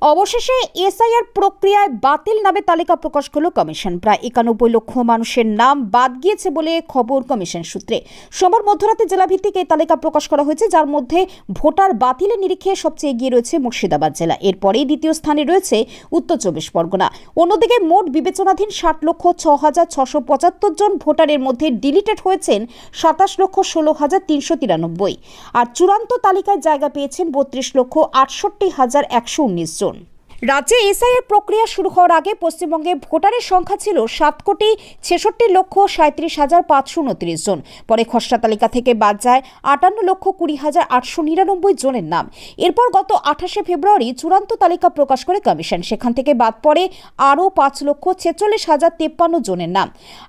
অবশেষে এসআইআর প্রক্রিয়ায় বাতিল নামে তালিকা প্রকাশ করল কমিশন। প্রায় 91 লক্ষ মানুষের নাম বাদ গিয়েছে বলে খবর কমিশন সূত্রে। সোমবার মধ্যরাতে জেলাভিত্তিক এই তালিকা প্রকাশ করা হয়েছে, যার মধ্যে ভোটার বাতিলের নিরিখে সবচেয়ে এগিয়ে রয়েছে মুর্শিদাবাদ জেলা। এরপরেই দ্বিতীয় স্থানে রয়েছে উত্তর চব্বিশ পরগনা। অন্যদিকে মোট বিবেচনাধীন 60,06,675 জন ভোটারের মধ্যে ডিলিটেড হয়েছেন 27,16,393, আর চূড়ান্ত তালিকায় জায়গা পেয়েছেন 32,68,119 জন। রাজ্যে এসআইআর প্রক্রিয়া শুরু হওয়ার আগে পশ্চিমবঙ্গে ভোটারের সংখ্যা ছিল 7,66,37,529 জন। পরে খসড়া তালিকা থেকে বাদ যায় 58,20,899 জনের নাম। এরপর গত 28শে ফেব্রুয়ারি চূড়ান্ত তালিকা প্রকাশ করে কমিশন। সেখান থেকে বাদ পড়ে আরও 5,46,053 জনের নাম।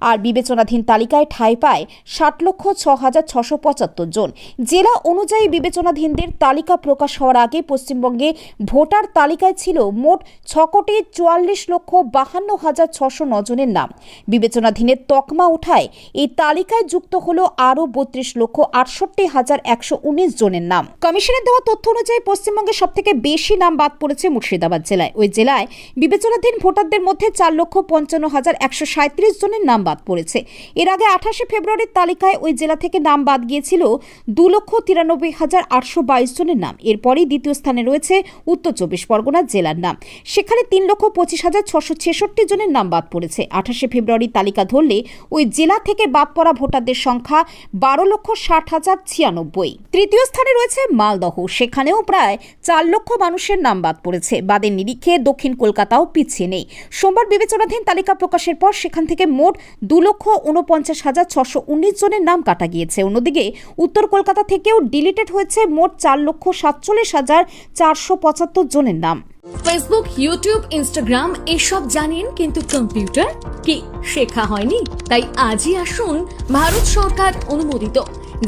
আর বিবেচনাধীন তালিকায় ঠাঁই পায় 60,06,675 জন। জেলা অনুযায়ী বিবেচনাধীনদের তালিকা প্রকাশ হওয়ার আগে পশ্চিমবঙ্গে ভোটার তালিকায় ছিল মোট 6,44,52,609 জনের নাম। বিবেচনাধীনের তকমা ওঠায় এই তালিকায় যুক্ত হলো আরও 32,68,119 জনের নাম। কমিশনের দেওয়া তথ্য অনুযায়ী পশ্চিমবঙ্গে সবথেকে বেশি নাম বাদ পড়েছে মুর্শিদাবাদ জেলায়। ওই জেলায় বিবেচনাধীন ভোটারদের মধ্যে 4,55,137 জনের নাম বাদ পড়েছে। এর আগে 28শে ফেব্রুয়ারির তালিকায় ওই জেলা থেকে নাম বাদ গিয়েছিল 2,93,822 জনের নাম। এরপরই দ্বিতীয় স্থানে রয়েছে উত্তর চব্বিশ পরগনা জেলার নাম। সেখানে 3,25,666 জনের নাম বাদ পড়েছে। 28শে ফেব্রুয়ারি তালিকা ধরলে ওই জেলা থেকে বাদ পড়া ভোটারদের সংখ্যা 12,60,096। তৃতীয় স্থানে রয়েছে মালদহ। সেখানেও প্রায় 4 লক্ষ মানুষের নাম বাদ পড়েছে। বাদের নিরিখে দক্ষিণ কলকাতাও পিছিয়ে নেই। সোমবার বিবেচনাধীন তালিকা প্রকাশের পর সেখান থেকে মোট 2,49,619 জনের নাম কাটা গিয়েছে। অন্যদিকে উত্তর কলকাতা থেকেও ডিলিটেড হয়েছে মোট 4,47,475 জনের নাম। ফেসবুক, ইউটিউব, ইনস্টাগ্রাম এসব জানেন, কিন্তু কম্পিউটার কি শেখা হয়নি? তাই আজই আসুন ভারত সরকার অনুমোদিত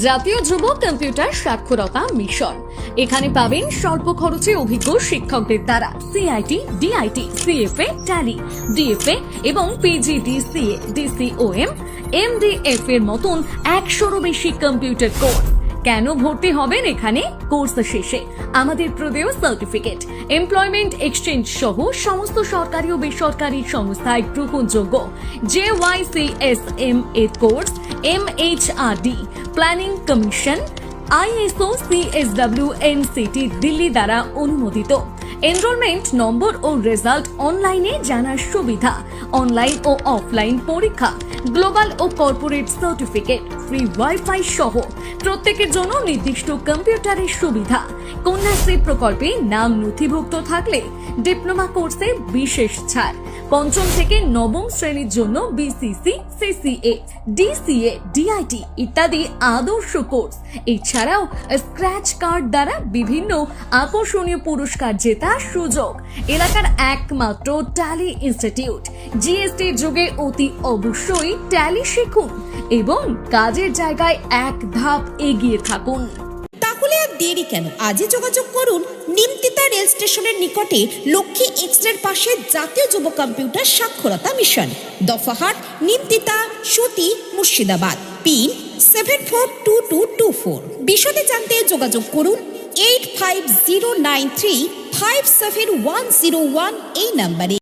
জাতীয় যুব কম্পিউটার সাক্ষরতা মিশন। এখানে পাবেন স্বল্প খরচে অভিজ্ঞ শিক্ষকদের দ্বারা CIT, DIT, CFA, tally, DFA এবং পিজিডিসিএ, ডিসিওএম, এমডিএফ এর মতন 100-এরও বেশি কম্পিউটার কোর্স। কেন ভর্তি হবেন এখানে? কোর্স শেষে আমাদের প্রদেয় সার্টিফিকেট, এমপ্লয়মেন্ট এক্সচেঞ্জ সহ সমস্ত সরকারি ও বেসরকারি সংস্থায় গ্রহণযোগ্য JYCSM এর course, MHRD, planning commission, ISO CSW NCT Delhi দ্বারা অনুমোদিত। এনরোলমেন্ট নম্বর ও রেজাল্ট অনলাইনে জানার সুবিধা, অনলাইন ও অফলাইন পরীক্ষা, গ্লোবাল ও কর্পোরেট সার্টিফিকেট, ফ্রি ওয়াইফাই সহ প্রত্যেকের জন্য নির্দিষ্ট কম্পিউটারের সুবিধা। কন্যাশ্রী প্রকল্পে নাম নথিভুক্ত থাকলে ডিপ্লোমা কোর্সে বিশেষ ছাড়। পঞ্চম থেকে নবম শ্রেণীর জন্য BCC, CCA, DCA, DIT ইত্যাদি আদর্শ কোর্স। এছাড়াও স্ক্র্যাচ কার্ড দ্বারা বিভিন্ন আকর্ষণীয় পুরস্কার জেতার সুযোগ। এলাকার একমাত্র ট্যালি ইনস্টিটিউট। জিএসটি যুগে অতি অবশ্যই ট্যালি শিখুন এবং কাজের জায়গায় এক ধাপ এগিয়ে থাকুন। তাহলে আর দেরি কেন? আজই যোগাযোগ করুন নিমতিতা রেল স্টেশনের নিকটে লক্ষ্মী এক্সপ্রের পাশে জাতীয় যুব কম্পিউটার সাক্ষরতা মিশন, দফাহাট, নিমতিতা, সতী, মুর্শিদাবাদ। পিন 742224। বিশদে জানতে যোগাযোগ করুন 8509357101 এই নাম্বারে।